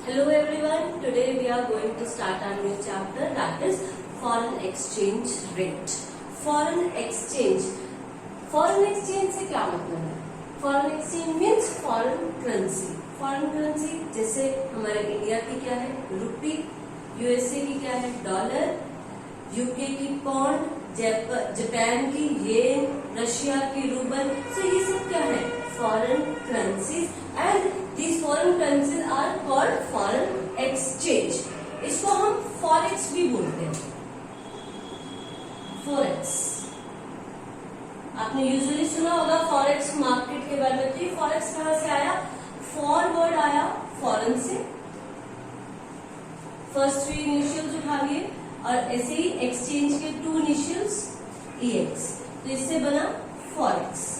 Hello everyone, today we are going to start our new chapter, that is foreign exchange rate. Foreign exchange से क्या मतलब है? Foreign exchange means foreign currency. Foreign currency जैसे हमारे India की क्या है रुपी, यूएसए की क्या है डॉलर, यूके की पौंड, जापान की येन, रशिया की रूबल. सो ये सब क्या है foreign currencies and these foreign currencies are called foreign exchange. इसको हम फॉरेक्स भी बोलते हैं. फॉरेक्स आपने यूजुअली सुना होगा फॉरेक्स मार्केट के बारे में. तो ये फॉरेक्स कहां से आया? फॉर वर्ड आया फॉरेन से, फर्स्ट थ्री इनिशियल्स उठा लिए और ऐसे ही एक्सचेंज के टू इनिशियल्स EX, तो इससे बना forex.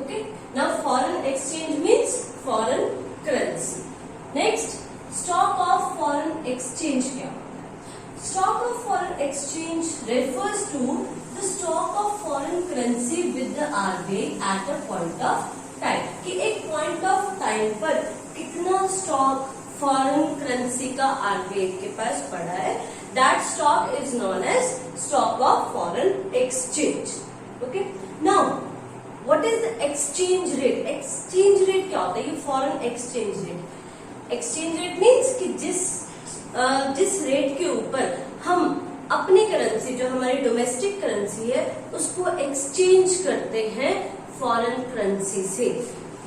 Okay, now foreign exchange means foreign currency. Next, stock of foreign exchange क्या होता है? Stock of foreign exchange refers to the stock of foreign currency with the RBI at a point of time. कि एक point of time पर कितना stock foreign currency का RBI के पास पड़ा है, that stock is known as stock of foreign exchange. Okay, now What is the exchange rate? Exchange rate क्या होता है? ये foreign exchange rate. Exchange rate means कि जिस रेट के ऊपर हम अपनी करेंसी जो हमारी डोमेस्टिक करेंसी है उसको एक्सचेंज करते हैं फॉरेन करेंसी से.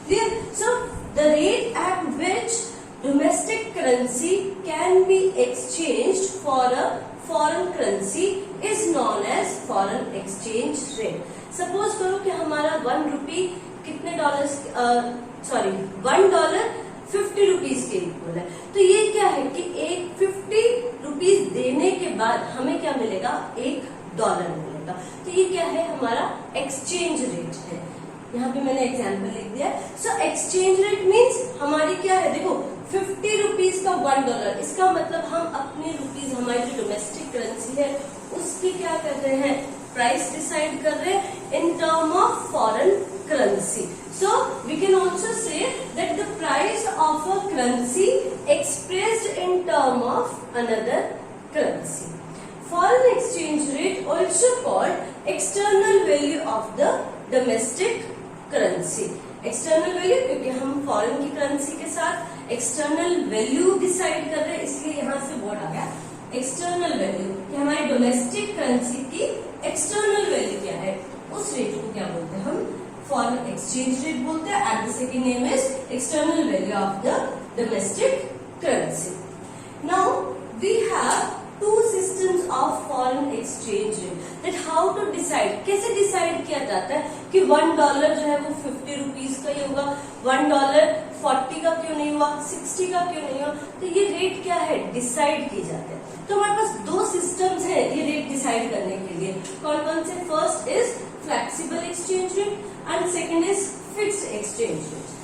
Clear? So the rate at which domestic currency can be exchanged for a foreign currency is known as foreign exchange rate. Suppose करो कि हमारा 1 रुपी कितने डॉलर $1 50 रुपीज के इक्वल है. तो ये क्या है कि एक 50 रुपीज देने के बाद हमें क्या मिलेगा? $1 मिलेगा. तो ये क्या है? हमारा एक्सचेंज रेट है. यहाँ पे मैंने एग्जाम्पल लिख दिया. सो एक्सचेंज रेट मीन्स हमारी क्या है? देखो 50 रुपीज का $1, इसका मतलब हम अपने रुपीज हमारी जो डोमेस्टिक करेंसी है उसकी क्या कर रहे हैं? प्राइस डिसाइड कर रहे हैं in term of foreign currency. So we can also say that the price of a currency expressed in term of another currency. Foreign exchange rate also called external value of the domestic currency. External value क्योंकि हम foreign की currency के साथ external value decide कर रहे हैं, इसलिए यहां से वर्ड आ गया एक्सटर्नल वैल्यू कि हमारी डोमेस्टिक करेंसी की एक्सटर्नल वैल्यू क्या है, उस रेट को क्या बोलते हैं? हम फॉरेन एक्सचेंज रेट बोलते हैं. And the second name is external value of the domestic currency. Now we have two systems of foreign exchange rate. That how to decide, कैसे डिसाइड किया जाता है कि $1 जो है वो 50 रुपीज का ही होगा, $1 40 का क्यों नहीं हुआ, 60 का क्यों नहीं हुआ? तो ये रेट क्या है? डिसाइड किए जाते हैं. तो हमारे पास दो सिस्टम्स हैं ये रेट डिसाइड करने के लिए. कौन कौन से? First is flexible exchange rate and second is fixed exchange rate.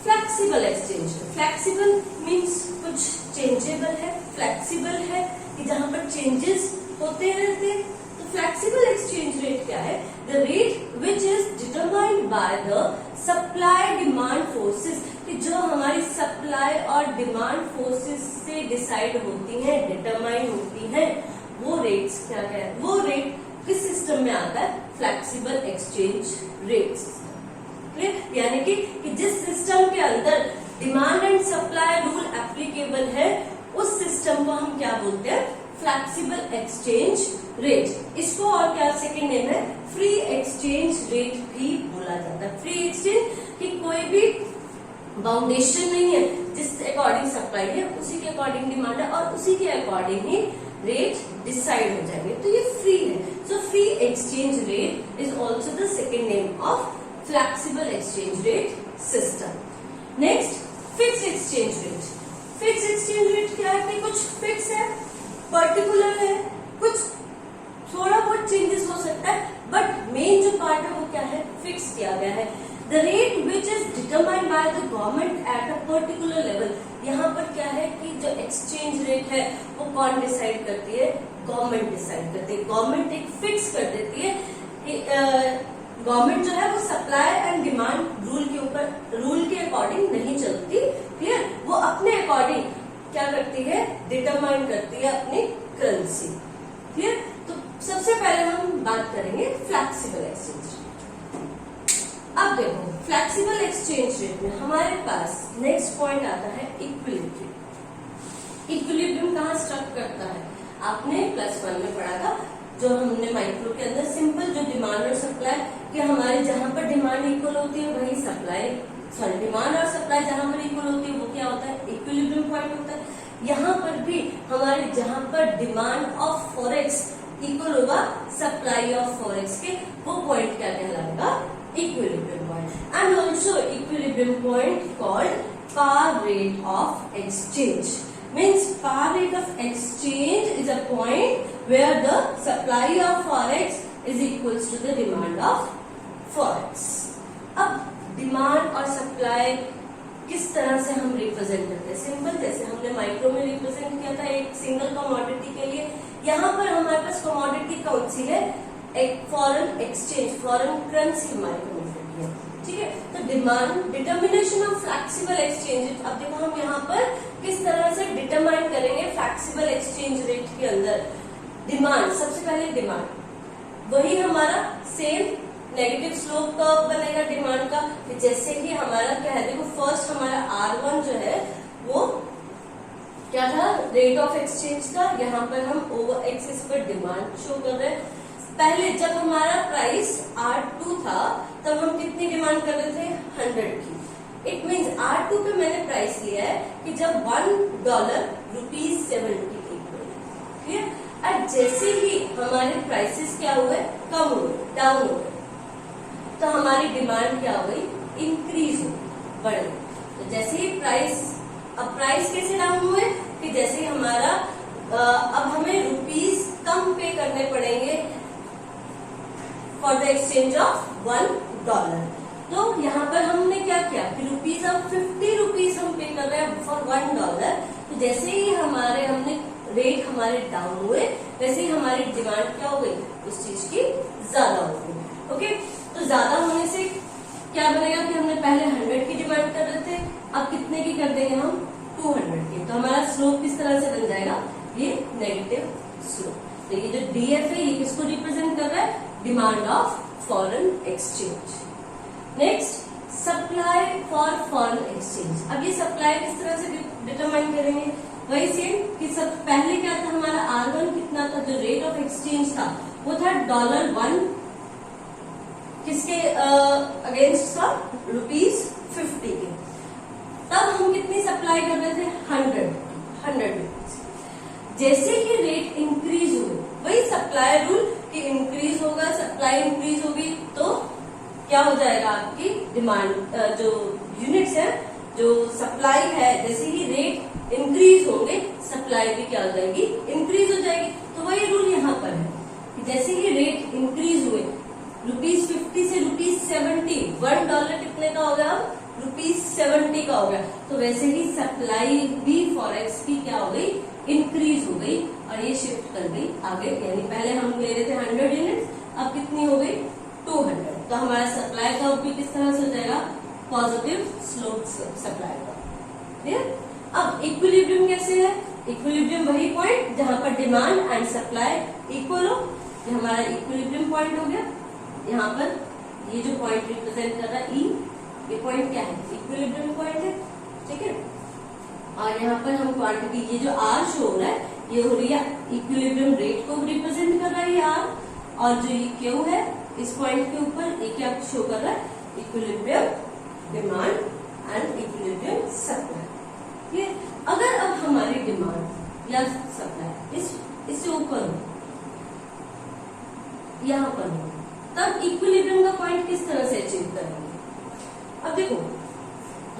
Flexible exchange rate, flexible means कुछ चेंजेबल है, फ्लेक्सिबल है कि जहां पर चेंजेस होते रहते हैं. तो फ्लेक्सिबल एक्सचेंज रेट क्या है? The rate which is determined by the supply demand forces, कि जो हमारी सप्लाई और डिमांड फोर्सेस से डिसाइड होती हैं, डिटरमाइन होती हैं, वो रेट्स क्या है? वो रेट किस सिस्टम में आता है? Flexible exchange rate system. यानी कि जिस सिस्टम के अंदर demand and supply rule applicable है उस सिस्टम को हम क्या बोलते हैं? Flexible exchange rate. इसको और क्या सेकेंड नेम है? फ्री एक्सचेंज रेट भी बोला जाता है. फ्री एक्सचेंज की कोई भी बाउंडेशन नहीं है, जिस अकॉर्डिंग सप्लाई है उसी के अकॉर्डिंग डिमांड है और उसी के अकॉर्डिंग ही रेट डिसाइड हो जाएंगे. तो ये फ्री है. So free exchange rate is also the second name of flexible exchange rate system. Next, fix exchange rate. Fix exchange rate क्या है? कि कुछ फिक्स है, पर्टिकुलर है, कुछ थोड़ा बहुत चेंजेस हो सकता है, बट मेन जो पार्ट है वो क्या है? फिक्स किया गया है. The rate which is determined by the government at a particular level. यहाँ पर क्या है कि जो एक्सचेंज रेट है वो कौन डिसाइड करती है? गवर्नमेंट डिसाइड करती है. गवर्नमेंट एक फिक्स कर देती है कि गवर्नमेंट जो है वो सप्लाई एंड डिमांड रूल के अकॉर्डिंग नहीं चलती. क्लियर? क्या करती है, डिटरमाइन करती है अपनी करेंसी। क्लियर? तो सबसे पहले हम बात करेंगे फ्लेक्सिबल एक्सचेंज रेट। अब देखो फ्लेक्सिबल एक्सचेंज रेट में हमारे पास नेक्स्ट पॉइंट आता है इक्विलिब्रियम। इक्विलिब्रियम कहाँ स्ट्रक करता है, आपने +1 में पढ़ा था, जो हमने माइक्रो के अंदर सिंपल जो डिमांड और सप्लाई, कि हमारे जहां पर डिमांड इक्वल होती है वही सप्लाई, सॉरी डिमांड और सप्लाई जहां पर इक्वल होती है वो क्या होता है, इक्विलिब्रियम पॉइंट होता है। यहाँ पर भी हमारे जहां पर डिमांड ऑफ फॉरेक्स इक्वल होगा सप्लाई ऑफ फॉरेक्स के, वो पॉइंट क्या कहलाएगा, equilibrium point. And also equilibrium point called par rate of exchange. Means par rate of exchange is a point where the supply of forex is equals to the demand of forex. अब demand और supply किस तरह से हम represent करते हैं, simple जैसे हमने माइक्रो में रिप्रेजेंट किया था एक सिंगल कमोडिटी के लिए। यहाँ पर हमारे पास कमोडिटी कौन सी है, एक फॉरेन एक्सचेंज, फॉरेन करेंसी हमारी कमोडिटी है, ठीक है। तो demand determination of flexible exchange, अब देखो हम यहाँ पर किस तरह से डिटरमाइन करेंगे फ्लेक्सिबल एक्सचेंज रेट के अंदर। डिमांड, सबसे पहले डिमांड, वही हमारा सेम नेगेटिव स्लोप कर्व बनेगा डिमांड का। जैसे ही हमारा क्या है, देखो फर्स्ट हमारा R1 जो है वो क्या था, रेट ऑफ एक्सचेंज का, यहाँ पर हम ओवर एक्सिस पर डिमांड शो कर रहे हैं। पहले जब हमारा प्राइस R2 था तब हम कितनी डिमांड कर रहे थे, 100 की। इट मीन्स R2 पे मैंने प्राइस लिया है कि जब $1 ₹70 इक्वल, क्लियर। और जैसे ही हमारे प्राइसेस क्या हुए, कम हुए, डाउन हुए, तो हमारी डिमांड क्या हो गई, इंक्रीज हो गई, बढ़ गई। तो जैसे ही प्राइस, अब प्राइस कैसे डाउन हुए कि जैसे ही हमारा अब हमें रुपीस कम पे करने पड़ेंगे फॉर द एक्सचेंज ऑफ $1। तो यहाँ पर हमने क्या किया कि रुपीज, अब 50 रुपीज हम पे कर रहे हैं फॉर $1। तो जैसे ही हमारे हमने रेट हमारे डाउन हुए, वैसे ही हमारी डिमांड क्या हो गई, उस चीज की ज्यादा हो गई। ओके, तो ज्यादा होने से क्या बनेगा कि हमने पहले 100 की डिमांड कर रहे थे, अब कितने की कर देंगे हम, 200 की। तो हमारा स्लोप किस तरह से बन जाएगा, ये नेगेटिव स्लोप। तो ये जो DF है ये किसको रिप्रेजेंट कर रहा है, demand of foreign exchange. Next, supply for foreign exchange. अब ये सप्लाई किस तरह से डिटरमाइन करेंगे, वही सेम कि सब पहले क्या था, हमारा R1 कितना था, जो रेट ऑफ एक्सचेंज था वो था $1, किसके अगेंस्ट था, ₹50 के। तब हम कितनी सप्लाई कर रहे थे, 100 रुपीज। जैसे ही रेट इंक्रीज हुए, वही सप्लाई रूल कि इंक्रीज होगा, सप्लाई इंक्रीज होगी तो क्या हो जाएगा, आपकी डिमांड जो यूनिट्स है, जो सप्लाई है, जैसे ही रेट इंक्रीज होंगे सप्लाई भी क्या हो जाएगी, इंक्रीज हो जाएगी। तो वही रूल यहाँ पर है कि जैसे ही रेट इंक्रीज हुए, ₹50 से ₹70, $1 कितने का हो गया, ₹70 का हो गया। तो वैसे ही सप्लाई भी फॉरेक्स की क्या हो गई, इंक्रीज हो गई, और ये शिफ्ट कर गई आगे, यानी पहले हम ले रहे थे 100 यूनिट्स, अब कितनी हो गई, 200। तो हमारा सप्लाई का भी किस तरह से हो जाएगा, पॉजिटिव स्लोप सप्लाई का, क्लियर। अब इक्विलिब्रियम कैसे है, इक्विलिब्रियम वही पॉइंट जहां पर डिमांड एंड सप्लाई इक्वल हो, ये हमारा इक्विलिब्रियम पॉइंट हो गया। यहाँ पर ये जो पॉइंट रिप्रेजेंट कर रहा है E, ये पॉइंट क्या है, इक्विलिब्रियम पॉइंट है, ठीक है। और यहाँ पर हम क्वांटिटी, ये जो R शो हो रहा है, ये हो रही है इक्विलिब्रियम रेट को रिप्रेजेंट कर रहा है ये R, और जो ये Q है इस पॉइंट के ऊपर ये क्या शो कर रहा है, equilibrium demand and equilibrium supply. ठीक, अगर अब हमारी डिमांड या सप्लाई इससे ऊपर हो, यहाँ पर हो, तब इक्विलिब्रियम का पॉइंट किस तरह से अचीव करेंगे। अब देखो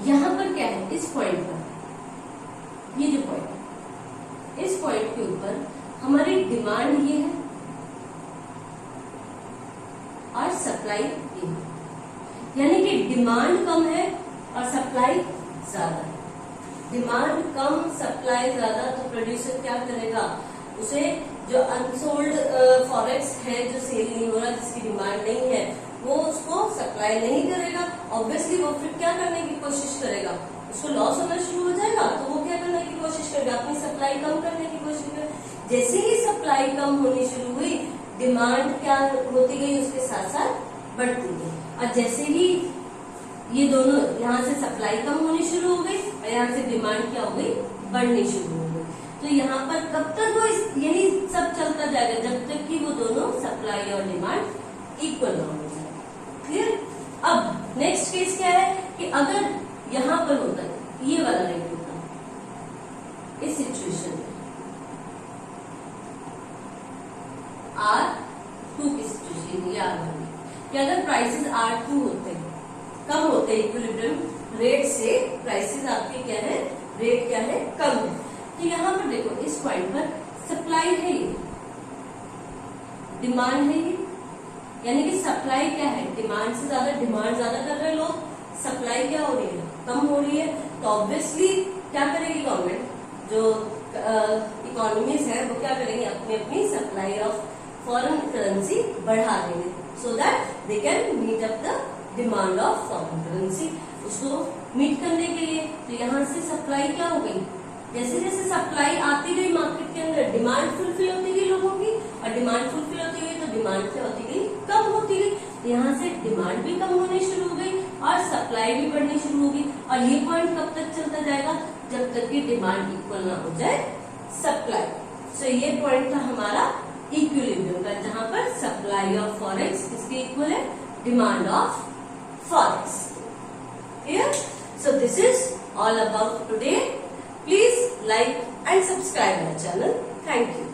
यहाँ पर क्या है, इस पॉइंट पर, ये जो पॉइंट है, इस पॉइंट के ऊपर हमारी डिमांड ये है और सप्लाई ये है, यानी कि डिमांड कम है और सप्लाई ज्यादा है। डिमांड कम सप्लाई ज्यादा, तो प्रोड्यूसर क्या करेगा, उसे जो अनसोल्ड फॉरेक्स है, जो सेल नहीं हो रहा, जिसकी डिमांड नहीं है, वो उसको सप्लाई नहीं करेगा। ऑब्वियसली वो फिर क्या करने की कोशिश करेगा, उसको लॉस होना शुरू हो जाएगा, तो वो क्या करने की कोशिश करेगा, अपनी सप्लाई कम करने की कोशिश करेगा। जैसे ही सप्लाई कम होनी शुरू हुई, डिमांड क्या होती गई, उसके साथ साथ बढ़ती गई। और जैसे ही ये दोनों यहाँ से सप्लाई कम होनी शुरू हो गई और यहाँ से डिमांड क्या हो गई, बढ़नी शुरू हो गई। तो यहाँ पर कब तक वो यही सब चलता जाएगा, जब तक कि वो दोनों सप्लाई और डिमांड इक्वल ना हो जाए। क्लियर? अब नेक्स्ट केस क्या है कि अगर यहाँ पर होता है ये वाला रेट होता है इस सिचुएशन में, R2 की सिचुएशन, ये R1 कि अगर प्राइसेस R2 होते हैं, कम होते हैं इक्विलिब्रियम रेट से, प्राइसेस आपके क्या है, रेट क्या है, कम है। तो यहाँ पर देखो इस पॉइंट पर सप्लाई है ये, डिमांड है ये, यानी कि सप्लाई क्या है, डिमांड से ज्यादा, डिमांड ज्यादा कर रहे हैं लोग, सप्लाई क्या हो रही है, कम हो रही है। तो ऑब्वियसली क्या करेगी गवर्नमेंट, जो इकोनॉमीज है वो क्या करेंगे, अपनी अपनी सप्लाई ऑफ फॉरेन करेंसी बढ़ा देंगे, so that they can meet up the demand of foreign currency. उसको मीट करने के लिए तो यहाँ से सप्लाई क्या हो गई, जैसे जैसे सप्लाई आती गई मार्केट के अंदर, डिमांड फुलफिल होती गई लोगों की, और डिमांड फुलफिल होती गई तो डिमांड क्या होती गई, कम होती गई। तो यहाँ से डिमांड भी कम होनी शुरू हो गई और सप्लाई भी बढ़नी शुरू हो गई। और ये पॉइंट कब तक चलता जाएगा, जब तक कि डिमांड इक्वल ना हो जाए सप्लाई। सो ये पॉइंट था हमारा इक्विलिब्रियम का, जहां पर सप्लाई ऑफ फॉरेक्स किसके इक्वल है, demand of forex. Clear? So this is all about today. Please like and subscribe our channel. Thank you.